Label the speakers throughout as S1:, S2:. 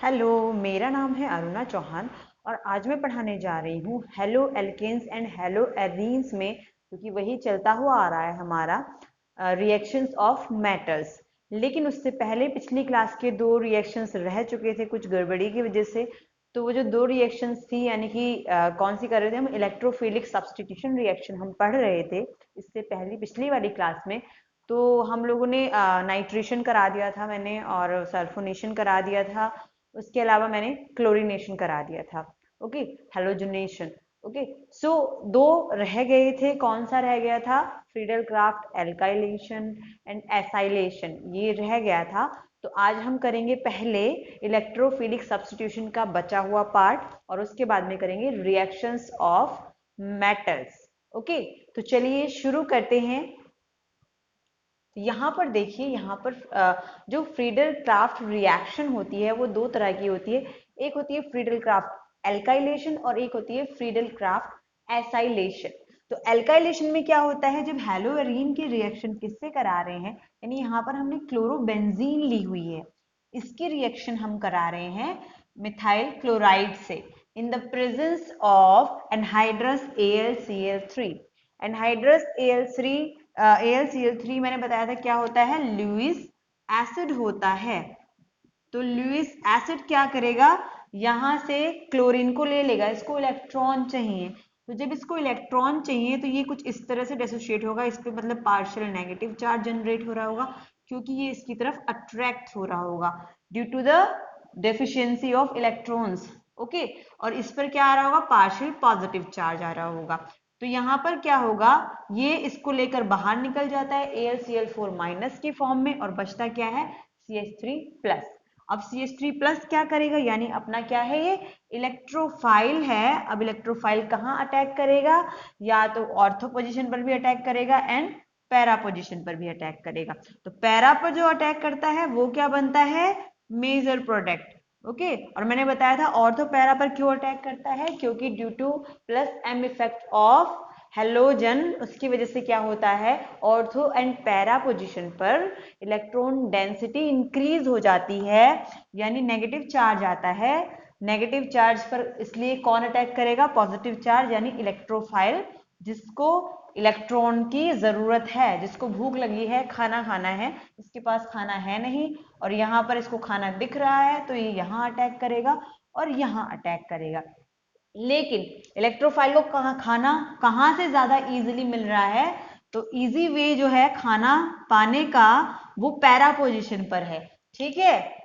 S1: Hello, मेरा नाम है अरुणा चौहान और आज मैं पढ़ाने जा रही हूँ haloalkanes and haloarenes में, क्योंकि वही चलता हुआ आ रहा है हमारा रिएक्शंस ऑफ मेटल्स। लेकिन उससे पहले पिछली क्लास के दो रिएक्शंस रह चुके थे कुछ गड़बड़ी की वजह से। तो वो जो दो रिएक्शंस थी यानी कि कौन सी कर रहे थे हम, इलेक्ट्रोफिलिक सब्स्टिट्यूशन रिएक्शन हम पढ़ रहे थे इससे पहली पिछली वाली क्लास में। तो हम लोगों ने नाइट्रेशन करा दिया था मैंने, और सल्फोनेशन करा दिया था। उसके अलावा मैंने क्लोरीनेशन करा दिया था। Okay, halogenation. ओके, सो दो रह गए थे। कौन सा रह गया था? Friedel craft alkylation and acylation, ये रह गया था। तो आज हम करेंगे पहले इलेक्ट्रोफिलिक सब्स्टिट्यूशन का बचा हुआ पार्ट, और उसके बाद में करेंगे रिएक्शंस ऑफ मेटल्स। ओके, तो चलिए शुरू करते हैं। यहाँ पर देखिए, यहाँ पर जो फ्रीडल क्राफ्ट रिएक्शन होती है वो दो तरह की होती है। एक होती है फ्रीडल क्राफ्ट एल्काइलेशन और एक होती है फ्रीडल क्राफ्ट एसाइलेशन। तो एल्काइलेशन में क्या होता है, जब हेलोएरीन के रिएक्शन किससे करा रहे हैं, यानी यहाँ पर हमने क्लोरोबेंजीन ली हुई है, इसकी रिएक्शन हम करा रहे हैं मिथाइल क्लोराइड से इन the presence of anhydrous AlCl3। Anhydrous AlCl3 मैंने बताया था क्या होता है, लुईस एसिड होता है। तो लुईस एसिड क्या करेगा, यहां से क्लोरीन को ले लेगा, इसको इलेक्ट्रॉन चाहिए। तो जब इसको इलेक्ट्रॉन चाहिए तो ये कुछ इस तरह से डिसोशिएट होगा, इस पे मतलब पार्शियल नेगेटिव चार्ज जनरेट हो रहा होगा, क्योंकि ये इसकी तरफ अट्रैक्ट हो रहा होगा due to the deficiency of electrons. Okay, और इस पर क्या आ रहा होगा, पार्शियल पॉजिटिव चार्ज आ रहा होगा। तो यहाँ पर क्या होगा, ये इसको लेकर बाहर निकल जाता है AlCl4 माइनस के फॉर्म में, और बचता क्या है, CH3 प्लस। अब CH3 प्लस क्या करेगा, यानी अपना क्या है, ये इलेक्ट्रोफाइल है। अब इलेक्ट्रोफाइल कहाँ अटैक करेगा, या तो ऑर्थो पोजीशन पर भी अटैक करेगा एंड पैरा पोजीशन पर भी अटैक करेगा। तो पैरा पर जो अटैक करता है वो क्या बनता है, मेजर प्रोडक्ट। ओके, और मैंने बताया था ऑर्थो पैरा पर क्यों अटैक करता है, क्योंकि due to plus M effect of halogen, उसकी वजह से क्या होता है, ऑर्थो एंड पैरा पोजीशन पर इलेक्ट्रॉन डेंसिटी इंक्रीज हो जाती है, यानी नेगेटिव चार्ज आता है। नेगेटिव चार्ज पर इसलिए कौन अटैक करेगा, पॉजिटिव चार्ज, यानी इलेक्ट्रोफाइल, जिसको इलेक्ट्रॉन की जरूरत है, जिसको भूख लगी है, खाना खाना है, इसके पास खाना है नहीं, और यहाँ पर इसको खाना दिख रहा है, तो ये यहाँ अटैक करेगा और यहाँ अटैक करेगा। लेकिन इलेक्ट्रोफाइल को खाना कहाँ से ज्यादा इजीली मिल रहा है, तो इजी वे जो है खाना पाने का वो पैरा पोजीशन पर है। ठीक है,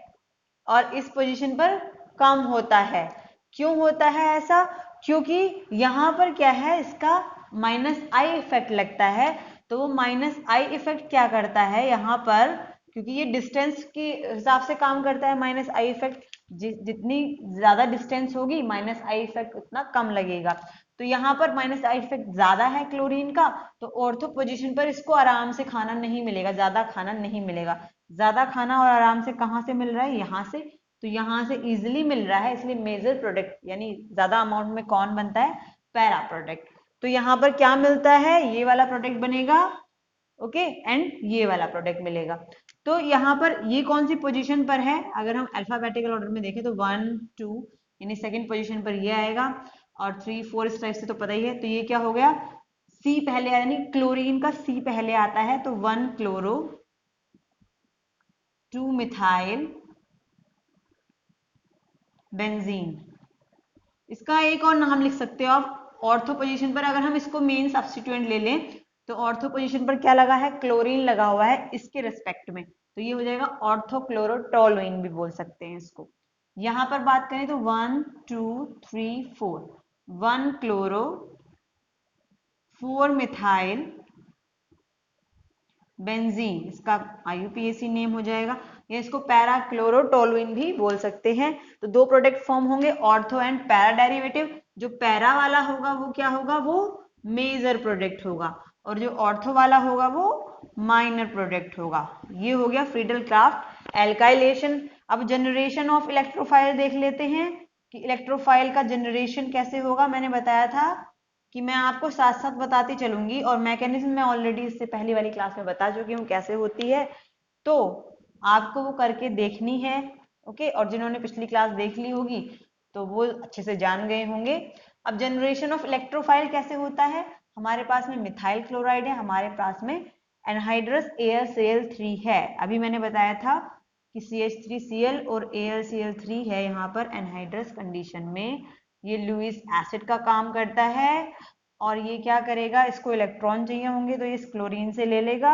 S1: और इस पोजीशन पर कम होता है। क्यों होता है ऐसा, क्योंकि यहाँ पर क्या है, इसका माइनस आई इफेक्ट लगता है। तो वो माइनस आई इफेक्ट क्या करता है यहाँ पर, क्योंकि ये डिस्टेंस के हिसाब से काम करता है माइनस आई इफेक्ट, जितनी ज्यादा डिस्टेंस होगी माइनस आई इफेक्ट उतना कम लगेगा। तो यहाँ पर माइनस आई इफेक्ट ज्यादा है क्लोरीन का, तो ऑर्थो पोजीशन पर इसको आराम से खाना नहीं मिलेगा, ज्यादा खाना नहीं मिलेगा। ज्यादा खाना और आराम से कहाँ से मिल रहा है, यहाँ से। तो यहाँ से इजिली मिल रहा है, इसलिए मेजर प्रोडक्ट यानी ज्यादा अमाउंट में कौन बनता है, पैरा प्रोडक्ट। तो यहाँ पर क्या मिलता है, ये वाला प्रोडक्ट बनेगा। ओके, एंड ये वाला प्रोडक्ट मिलेगा। तो यहाँ पर ये कौन सी पोजीशन पर है, अगर हम अल्फाबेटिकल ऑर्डर में देखें तो 1 2 यानी सेकंड पोजीशन पर ये आएगा, और 3 4 इस टाइप से तो पता ही है। तो ये क्या हो गया, सी पहले, यानी क्लोरीन का सी पहले आता है, तो 1 क्लोरो 2 मिथाइल बेंजीन। इसका एक और नाम लिख सकते हो आप, ऑर्थो पोजीशन पर अगर हम इसको मेन सब्स्टिट्यूएंट ले लें, तो ऑर्थो पोजीशन पर क्या लगा है, क्लोरीन लगा हुआ है इसके रेस्पेक्ट में, तो ये हो जाएगा ऑर्थोक्लोरोटोलुइन भी बोल सकते हैं इसको। यहां पर बात करें तो 1 2 3 4, 1 क्लोरो 4 मिथाइल बेंजीन, इसका IUPAC नेम हो जाएगा, या इसको पैरा क्लोरोटोलुइन भी बोल सकते हैं। तो दो प्रोडक्ट फॉर्म होंगे, ऑर्थो एंड पैरा डेरिवेटिव। जो पैरा वाला होगा वो क्या होगा, वो मेजर प्रोडक्ट होगा, और जो ऑर्थो वाला होगा वो माइनर प्रोडक्ट होगा। ये हो गया फ्रीडल क्राफ्ट एल्काइलेशन। अब जनरेशन ऑफ इलेक्ट्रोफाइल देख लेते हैं कि इलेक्ट्रोफाइल का जनरेशन कैसे होगा। मैंने बताया था कि मैं आपको साथ साथ बताती चलूंगी, और मैकेनिज्म मैं ऑलरेडी इससे पहली वाली क्लास में बता चुकी हूँ कैसे होती है, तो आपको वो करके देखनी है। ओके, और जिन्होंने पिछली क्लास देख ली होगी तो वो अच्छे से जान गए होंगे। अब जनरेशन ऑफ इलेक्ट्रोफाइल कैसे होता है, हमारे पास में मिथाइल क्लोराइड है, हमारे पास में एनहाइड्रस AlCl3 है। अभी मैंने बताया था कि CH3Cl और AlCl3 है यहाँ पर एनहाइड्रस कंडीशन में, ये लुईस एसिड का काम करता है। और ये क्या करेगा, इसको इलेक्ट्रॉन चाहिए होंगे तो ये इस क्लोरीन से ले लेगा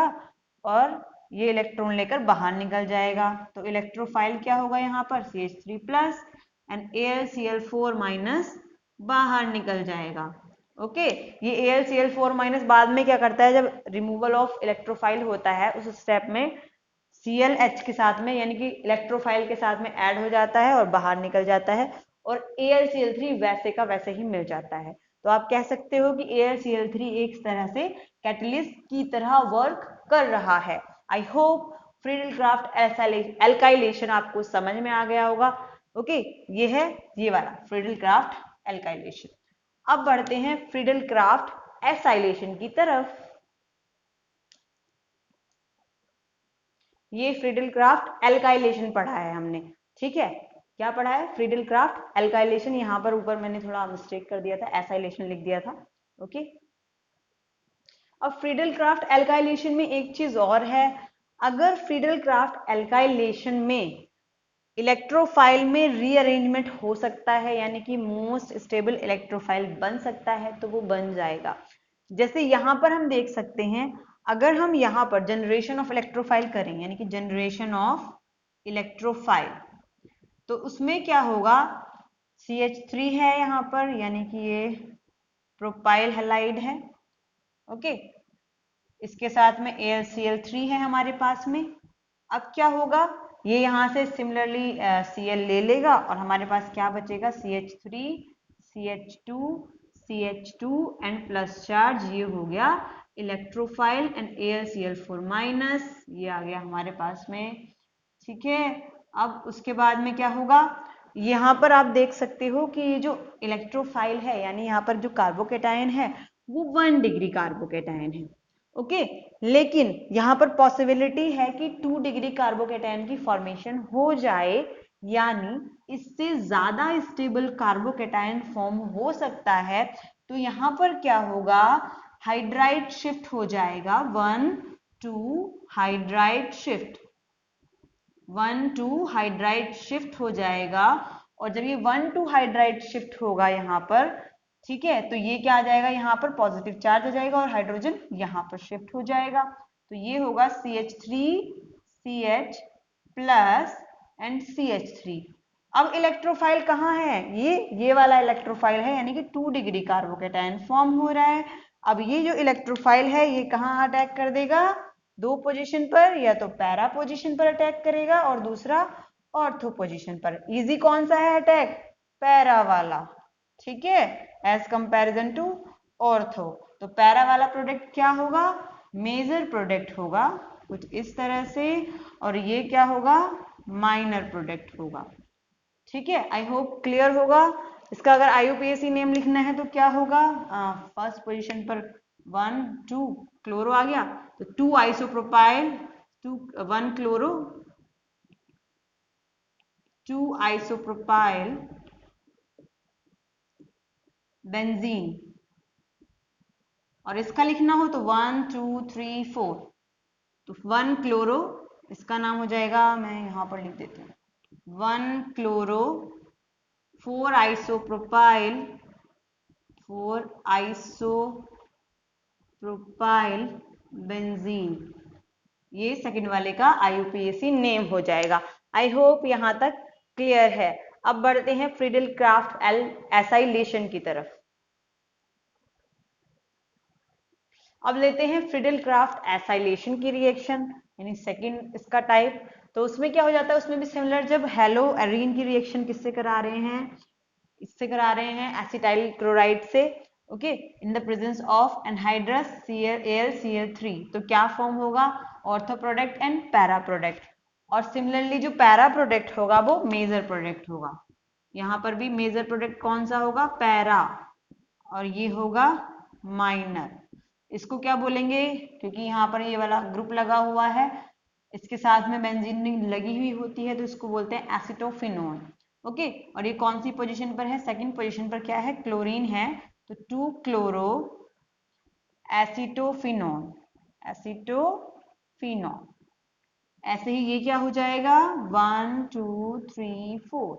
S1: और ये इलेक्ट्रॉन लेकर बाहर निकल जाएगा। तो इलेक्ट्रोफाइल क्या होगा यहाँ पर, CH3 plus and AlCl4 minus बाहर निकल जाएगा। ओके, ये AlCl4 माइनस बाद में क्या करता है, जब रिमूवल ऑफ इलेक्ट्रोफाइल होता है उस स्टेप में ClH के साथ में यानी कि इलेक्ट्रोफाइल के साथ में ऐड हो जाता है और बाहर निकल जाता है, और AlCl3 वैसे का वैसे ही मिल जाता है। तो आप कह सकते हो कि AlCl3 एक तरह से कैटलिस्ट की तरह वर्क कर रहा है। I hope Friedel craft alkylation आपको समझ में आ गया होगा। ओके, ये है ये वाला फ्रीडल क्राफ्ट एल्काइलेशन। अब बढ़ते हैं फ्रीडल क्राफ्ट एसाइलेशन की तरफ। ये फ्रीडल क्राफ्ट एल्काइलेशन पढ़ा है हमने, ठीक है, क्या पढ़ा है, फ्रीडल क्राफ्ट एल्काइलेशन। यहाँ पर ऊपर मैंने थोड़ा मिस्टेक कर दिया था, एसाइलेशन लिख दिया था। ओके, अब फ्रीडल क्राफ्ट एल्काइलेशन में एक चीज और है, अगर फ्रीडल क्राफ्ट एल्काइलेशन में इलेक्ट्रोफाइल में रीअरेंजमेंट हो सकता है यानी कि मोस्ट स्टेबल इलेक्ट्रोफाइल बन सकता है तो वो बन जाएगा। जैसे यहाँ पर हम देख सकते हैं, अगर हम यहाँ पर जनरेशन ऑफ इलेक्ट्रोफाइल करें यानी कि जनरेशन ऑफ इलेक्ट्रोफाइल, तो उसमें क्या होगा, CH3 है यहाँ पर यानी कि ये प्रोपाइल हैलाइड है। ओके, इसके साथ में AlCl3 है हमारे पास में। अब क्या होगा, ये यहाँ से सिमिलरली Cl ले लेगा और हमारे पास क्या बचेगा, CH3 CH2 CH2 and plus charge, ये हो गया इलेक्ट्रोफाइल एंड AlCl4 माइनस, ये आ गया हमारे पास में। ठीक है, अब उसके बाद में क्या होगा, यहाँ पर आप देख सकते हो कि ये जो इलेक्ट्रोफाइल है यानी यहाँ पर जो कार्बोकेटायन है वो 1 डिग्री कार्बोकेटायन है। ओके, लेकिन यहाँ पर पॉसिबिलिटी है कि 2 डिग्री कार्बोकेटायन की फॉर्मेशन हो जाए, यानी इससे ज्यादा स्टेबल कार्बोकेटायन फॉर्म हो सकता है। तो यहाँ पर क्या होगा, हाइड्राइड शिफ्ट हो जाएगा, 1 2 हाइड्राइड शिफ्ट, 1 2 हाइड्राइड शिफ्ट हो जाएगा। और जब ये 1 2 हाइड्राइड शिफ्ट होगा यहाँ पर, ठीक है, तो ये क्या आ जाएगा, यहाँ पर पॉजिटिव चार्ज हो जाएगा और हाइड्रोजन यहाँ पर शिफ्ट हो जाएगा। तो ये होगा CH3 CH plus and CH3। अब इलेक्ट्रोफाइल कहाँ है, ये वाला इलेक्ट्रोफाइल है यानी कि 2 डिग्री कार्बोकेटायन फॉर्म हो रहा है। अब ये जो इलेक्ट्रोफाइल है ये कहाँ अटैक कर देगा, 2 पोजीशन पर, या तो पैरा पोजीशन पर अटैक करेगा और दूसरा ऑर्थो पोजीशन पर। इजी कौन सा है अटैक, पैरा वाला, ठीक है, एज कंपैरिजन टू ऑर्थो। तो पैरा वाला प्रोडक्ट क्या होगा, मेजर प्रोडक्ट होगा कुछ इस तरह से, और ये क्या होगा, माइनर प्रोडक्ट होगा। ठीक है, आई होप क्लियर होगा। इसका अगर IUPAC नेम लिखना है तो क्या होगा, फर्स्ट पोजीशन पर 1 2 क्लोरो आ गया तो 2 आइसोप्रोपाइल 1 क्लोरो 2 आइसोप्रोपाइल बेंजीन, और इसका लिखना हो तो 1 2 3 4, तो 1 क्लोरो, इसका नाम हो जाएगा, मैं यहां पर लिख देती हूँ, 1 क्लोरो 4 आइसोप्रोपाइल 4 आइसोप्रोपाइल बेंजीन, ये सेकंड वाले का IUPAC नेम हो जाएगा। आई होप यहां तक क्लियर है। अब बढ़ते हैं फ्रीडल क्राफ्ट एसाइलेशन की तरफ। अब लेते हैं फ्रीडल क्राफ्ट एसाइलेशन की रिएक्शन यानी सेकंड इसका टाइप। तो उसमें क्या हो जाता है, उसमें भी सिमिलर, जब हेलो एरीन की रिएक्शन किससे करा रहे हैं, इससे करा रहे हैं एसिटाइल क्लोराइड से। Okay, in the presence of anhydrous AlCl3, तो क्या फॉर्म होगा, ortho product and para product. और सिमिलरली जो पैरा प्रोडक्ट होगा वो मेजर प्रोडक्ट होगा। यहाँ पर भी मेजर प्रोडक्ट कौन सा होगा, पैरा, और ये होगा माइनर। इसको क्या बोलेंगे, क्योंकि यहाँ पर ये वाला ग्रुप लगा हुआ है इसके साथ में बेंजीन लगी हुई होती है तो इसको बोलते हैं एसिटोफिनोन। ओके, और ये कौन सी पोजीशन पर है? सेकंड पोजीशन पर क्या है? क्लोरीन है, तो 2 क्लोरो एसिटोफिनोन, एसिटोफिनोन। ऐसे ही ये क्या हो जाएगा? 1 2 3 4,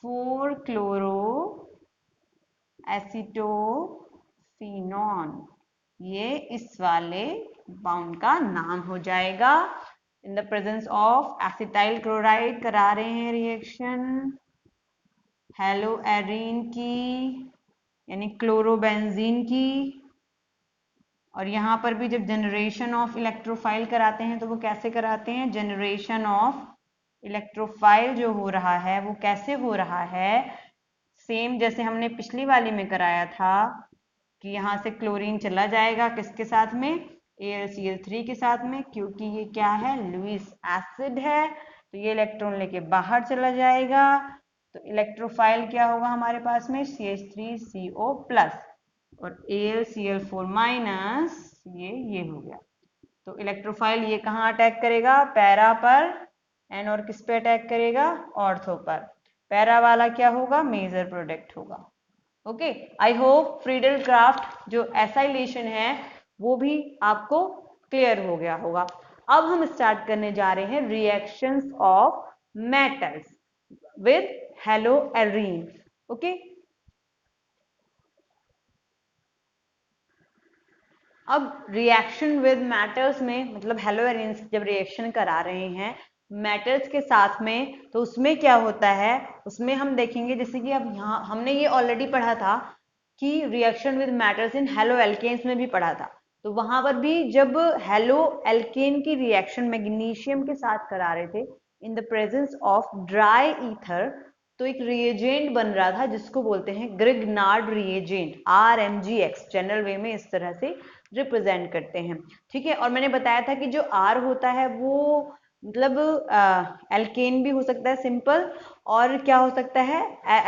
S1: 4 क्लोरो एसिटोफिनोन, ये इस वाले बाउंड का नाम हो जाएगा। इन the presence of acetyl chloride करा रहे हैं रिएक्शन हेलो एरीन की, यानी क्लोरोबेंजीन की। और यहाँ पर भी जब जनरेशन ऑफ इलेक्ट्रोफाइल कराते हैं तो वो कैसे कराते हैं? जनरेशन ऑफ इलेक्ट्रोफाइल जो हो रहा है वो कैसे हो रहा है? सेम जैसे हमने पिछली वाली में कराया था कि यहाँ से क्लोरीन चला जाएगा किसके साथ में? AlCl3 के साथ में, क्योंकि ये क्या है? लुईस एसिड है, तो ये इलेक्ट्रॉन लेके बाहर चला जाएगा। तो इलेक्ट्रोफाइल क्या होगा हमारे पास में? CH3CO प्लस और AlCl4 माइनस, ये हो गया। तो इलेक्ट्रोफाइल ये कहाँ अटैक करेगा? पैरा पर, एंड और किस पे अटैक करेगा? ऑर्थो पर। पैरा वाला क्या होगा? मेजर प्रोडक्ट होगा। Okay, I hope Friedel craft जो एसाइलेशन है वो भी आपको क्लियर हो गया होगा। अब हम स्टार्ट करने जा रहे हैं reactions of metals with hello arene. Okay, अब रिएक्शन विद मेटल्स में मतलब हेलो एरीन्स जब रिएक्शन करा रहे हैं मेटल्स के साथ में, तो उसमें क्या होता है? उसमें हम देखेंगे जैसे कि अब यहाँ हमने ये ऑलरेडी पढ़ा था कि reaction with metals in haloalkanes में भी पढ़ा था। तो वहां पर भी जब हेलो एल्केन की रिएक्शन मैग्नीशियम के साथ करा रहे थे in the presence of dry ether, तो एक रिएजेंट बन रहा था जिसको बोलते हैं Grignard reagent, RMgX general way में इस तरह से रिप्रेजेंट करते हैं। ठीक है, और मैंने बताया था कि जो R होता है वो मतलब एल्केन भी हो सकता है सिंपल, और क्या हो सकता है?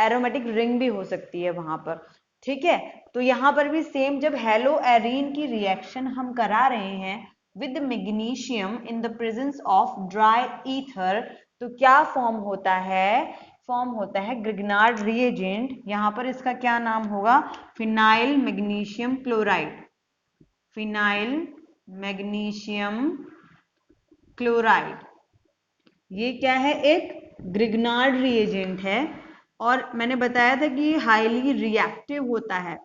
S1: एरोमेटिक रिंग भी हो सकती है वहां पर। ठीक है, तो यहाँ पर भी सेम जब हेलो एरीन की रिएक्शन हम करा रहे हैं with magnesium in the presence of dry ether, तो क्या फॉर्म होता है? फॉर्म होता है ग्रिग्नार्ड रिएजेंट। यहाँ पर इसका क्या नाम होगा? Phenyl magnesium chloride, phenyl magnesium chloride. ये क्या है? एक ग्रिग्नार्ड रिएजेंट है, और मैंने बताया था कि हाईली रिएक्टिव होता है,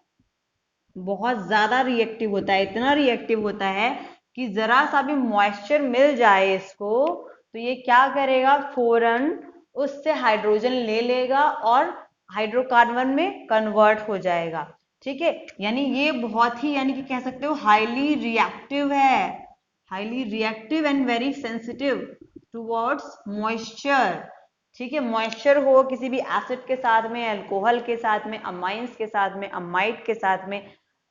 S1: बहुत ज्यादा रिएक्टिव होता है, इतना रिएक्टिव होता है कि जरा सा भी मॉइस्चर मिल जाए इसको तो ये क्या करेगा? फौरन उससे हाइड्रोजन ले लेगा और हाइड्रोकार्बन में कन्वर्ट हो जाएगा। ठीक है, यानी ये बहुत ही, यानी कि कह सकते हो हाईली रिएक्टिव है, highly reactive and very sensitive towards moisture. ठीक है, मॉइस्चर हो किसी भी एसिड के साथ में, अल्कोहल के साथ में, अमाइंस के साथ में, अमाइड के साथ में,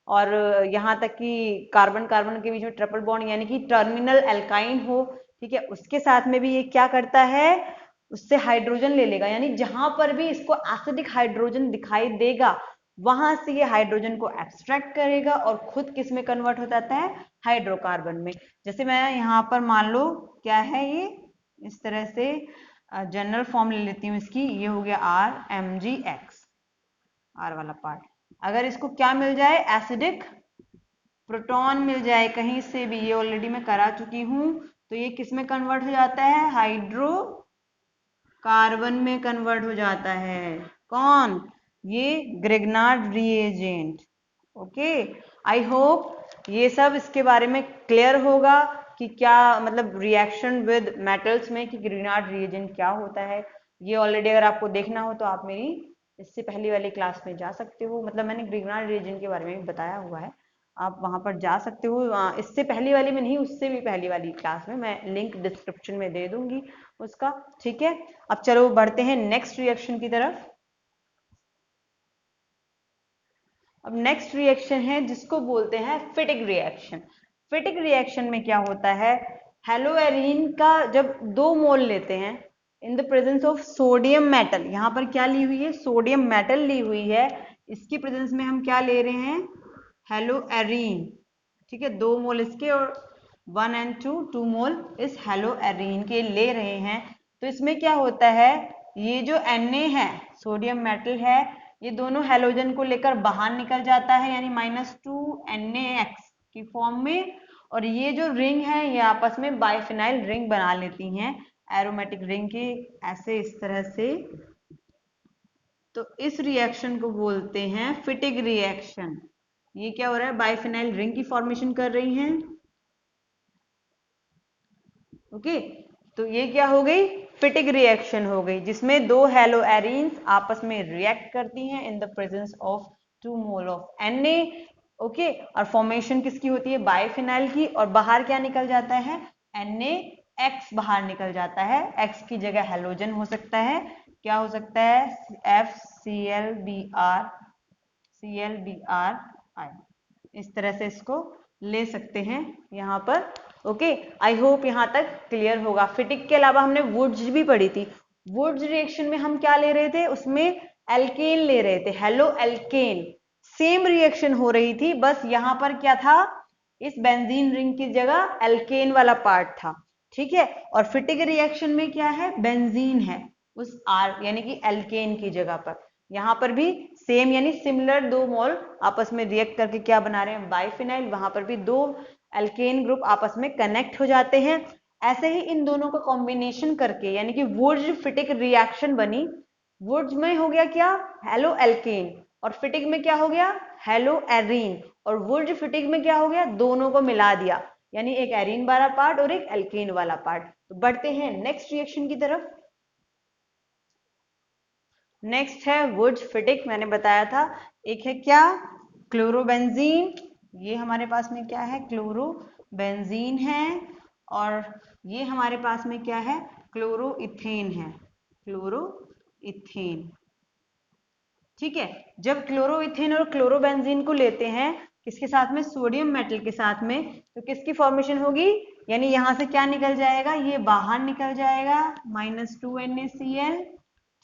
S1: और यहाँ तक कि कार्बन कार्बन के बीच में ट्रिपल बॉन्ड यानी कि टर्मिनल एल्काइन हो, ठीक है, उसके साथ में भी ये क्या करता है? उससे हाइड्रोजन ले लेगा, यानी जहां पर भी इसको एसिडिक हाइड्रोजन दिखाई देगा वहां से ये हाइड्रोजन को एब्स्ट्रैक्ट करेगा और खुद किस में कन्वर्ट हो जाता है? हाइड्रोकार्बन में। जैसे मैं यहाँ पर मान लो क्या है ये, इस तरह से जनरल फॉर्म ले लेती हूँ इसकी, ये हो गया RMgX, R वाला पार्ट। अगर इसको क्या मिल जाए? एसिडिक प्रोटॉन मिल जाए कहीं से भी, ये ऑलरेडी मैं करा चुकी हूं, तो ये किस में कन्वर्ट हो जाता है? हाइड्रो कार्बन में कन्वर्ट हो जाता है। कौन? ये Grignard reagent. Okay, I hope ये सब इसके बारे में क्लियर होगा कि क्या मतलब रिएक्शन विद मेटल्स में कि ग्रिग्नार्ड रिएजेंट क्या होता है। ये ऑलरेडी अगर आपको देखना हो तो आप मेरी इससे पहले वाली क्लास में जा सकते हो, मतलब मैंने ग्रिग्नार्ड रिएजेंट के बारे में भी बताया हुआ है, आप वहां पर जा सकते हो। इससे पहली वाली में नहीं, उससे भी पहली वाली क्लास में, मैं लिंक डिस्क्रिप्शन में दे दूंगी उसका। ठीक है, अब चलो बढ़ते हैं नेक्स्ट रिएक्शन की तरफ। अब नेक्स्ट रिएक्शन है जिसको बोलते हैं फिटिक रिएक्शन। फिटिक रिएक्शन में क्या होता है? हेलो एरीन का जब 2 मोल लेते हैं इन the presence of sodium metal, यहाँ पर क्या ली हुई है? सोडियम मेटल ली हुई है, इसकी प्रेजेंस में हम क्या ले रहे हैं? Hello arene. ठीक है, 2 मोल इसके और 1 and 2 2 मोल इस हेलोएरीन के ले रहे हैं। तो इसमें क्या होता है, ये जो Na है, सोडियम मेटल है, ये दोनों हेलोजन को लेकर बाहर निकल जाता है, यानी -2 NaX की फॉर्म में, और ये जो रिंग है ये आपस में बाइफिनाइल रिंग बना लेती हैं, एरोमेटिक रिंग की, ऐसे इस तरह से। तो इस रिएक्शन को बोलते हैं फिटिग रिएक्शन। ये क्या हो रहा है, बाइफिनाइल रिंग की फॉर्मेशन कर रही हैं। ओके, तो ये क्या हो गई, फिटिग रिएक्शन हो गई, जिसमें दो हेलोएरीन्स आपस में रिएक्ट करती हैं इन the presence of 2 mole of Na। Okay, और फॉर्मेशन किसकी होती है, बाइफिनाइल की, और बाहर क्या निकल जाता है, NaX बाहर निकल जाता है। X की जगह हेलोजन हो सकता है, क्या हो सकता है, FClBr, ClBrI, इस तरह से इसको ले सकते हैं यहाँ पर। ओके, आई होप यहाँ तक क्लियर होगा। फिटिक के अलावा हमने वुड्स भी पढ़ी थी। वुड्स रिएक्शन में हम क्या ले रहे थे, उसमें एल्केन ले रहे थे, हेलो एल्केन। सेम रिएक्शन हो रही थी, बस यहाँ पर क्या था, इस बेंजीन रिंग की जगह एल्केन वाला पार्ट था, ठीक है। और फिटिक रिएक्शन में क्या है, बेंजीन है उस R यानी कि एल्केन की जगह पर। यहाँ पर भी सेम यानी सिमिलर 2 मोल आपस में रिएक्ट करके क्या बना रहे हैं, बाइफिनाइल। वहां पर भी 2 एल्केन ग्रुप आपस में कनेक्ट हो जाते हैं। ऐसे ही इन दोनों का कॉम्बिनेशन करके यानी कि वुड्स फिटिक रिएक्शन बनी। वुड्स में हो गया क्या, हेलो एल्केन, और फिटिक में क्या हो गया, हेलो एरीन, और वुड्स फिटिक में क्या हो गया, दोनों को मिला दिया, यानी एक एरीन वाला पार्ट और एक एल्केन वाला पार्ट। तो बढ़ते हैं नेक्स्ट रिएक्शन की तरफ। नेक्स्ट है वुड्स फिटिक, मैंने बताया था। एक है क्या, क्लोरोबेंजीन, ये हमारे पास में क्या है, क्लोरोबेंजीन है, और ये हमारे पास में क्या है, क्लोरोइथेन है, क्लोरोइथेन, ठीक है। जब क्लोरोइथेन और क्लोरोबेंजीन को लेते हैं किसके साथ में, सोडियम मेटल के साथ में, तो किसकी फॉर्मेशन होगी, यानी यहां से क्या निकल जाएगा, ये बाहर निकल जाएगा, -2 NaCl,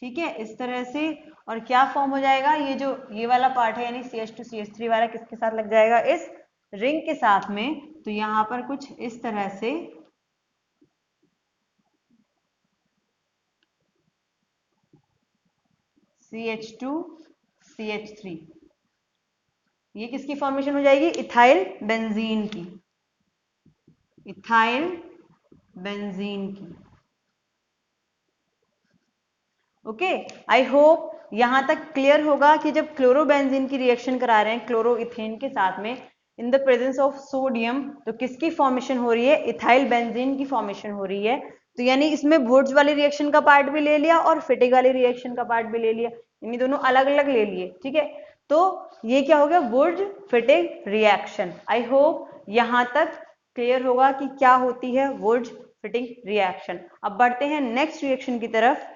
S1: ठीक है, इस तरह से। और क्या फॉर्म हो जाएगा, ये जो ये वाला पार्ट है यानी CH2CH3 वाला किसके साथ लग जाएगा, इस रिंग के साथ में। तो यहाँ पर कुछ इस तरह से CH2CH3, ये किसकी फॉर्मेशन हो जाएगी, इथाइल बेंजीन की, इथाइल बेंजीन की। ओके, आई होप यहां तक क्लियर होगा कि जब क्लोरोबेंजीन की रिएक्शन करा रहे हैं क्लोरोइथेन के साथ में इन द प्रेजेंस ऑफ सोडियम, तो किसकी फॉर्मेशन हो रही है, इथाइल बेंजीन की फॉर्मेशन हो रही है। तो यानी इसमें वुड्स वाली रिएक्शन का पार्ट भी ले लिया और फिटिक वाली रिएक्शन का पार्ट भी ले लिया, यानी दोनों अलग अलग ले लिए, ठीक है। तो ये क्या हो गया, Wurtz Fittig reaction. I hope यहां तक क्लियर होगा कि क्या होती है वुड्स फिटिक रिएक्शन। अब बढ़ते हैं नेक्स्ट रिएक्शन की तरफ।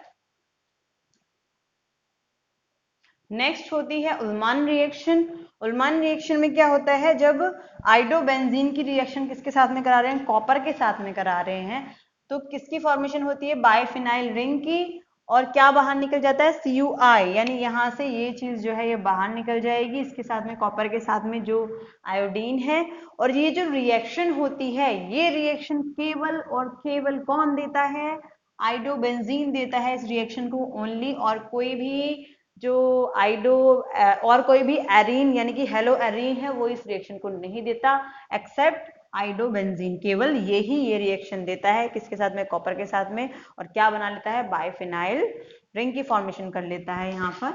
S1: नेक्स्ट होती है उल्मान रिएक्शन। उल्मान रिएक्शन में क्या होता है, जब आइडोबेंजीन की रिएक्शन किसके साथ में करा रहे हैं, कॉपर के साथ में करा रहे हैं, तो किसकी फॉर्मेशन होती है, बाइफिनाइल रिंग की, और क्या बाहर निकल जाता है, CuI, यानी यहां से ये चीज जो है ये बाहर निकल जाएगी, इसके साथ में कॉपर के साथ में जो आयोडीन है। और ये जो रिएक्शन होती है, ये रिएक्शन केवल और केवल कौन देता है, आइडोबेंजीन देता है इस रिएक्शन को ओनली, और कोई भी जो और कोई भी एरीन यानी कि हेलो एरीन है वो इस रिएक्शन को नहीं देता, एक्सेप्ट आइडोबेंजीन, केवल ये रिएक्शन देता है, किसके साथ में, कॉपर के साथ में, और क्या बना लेता है, बाइफिनाइल रिंग की फॉर्मेशन कर लेता है यहाँ पर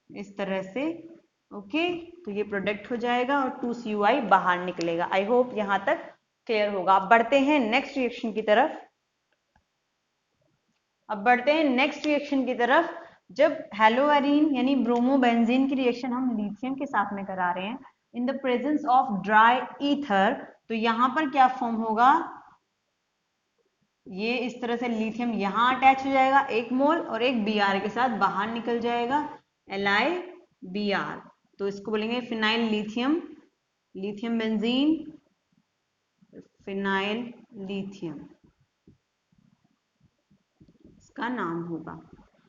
S1: इस तरह से। ओके, तो ये प्रोडक्ट हो जाएगा और 2CuI बाहर निकलेगा। आई होप यहाँ तक क्लियर होगा। अब बढ़ते हैं नेक्स्ट रिएक्शन की तरफ। जब हेलोएरीन यानी ब्रोमोबेंजीन की रिएक्शन हम लिथियम के साथ में करा रहे हैं इन the presence of dry ether, तो यहां पर क्या फॉर्म होगा, ये इस तरह से लिथियम यहां अटैच हो जाएगा 1 मोल, और एक Br के साथ बाहर निकल जाएगा LiBr, तो इसको बोलेंगे phenyl lithium, lithium benzene, phenyl lithium इसका नाम होगा।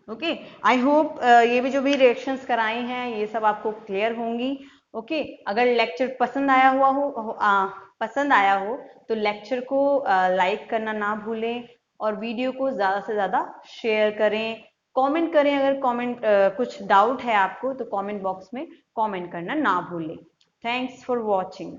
S1: ओके, आई होप ये भी जो भी रिएक्शंस कराई हैं ये सब आपको क्लियर होंगी। ओके, अगर लेक्चर पसंद आया हुआ हो पसंद आया हो तो लेक्चर को लाइक करना ना भूलें और वीडियो को ज़्यादा से ज़्यादा शेयर करें, कमेंट करें। अगर कमेंट कुछ डाउट है आपको तो कमेंट बॉक्स में कमेंट करना ना भूलें। Thanks for watching.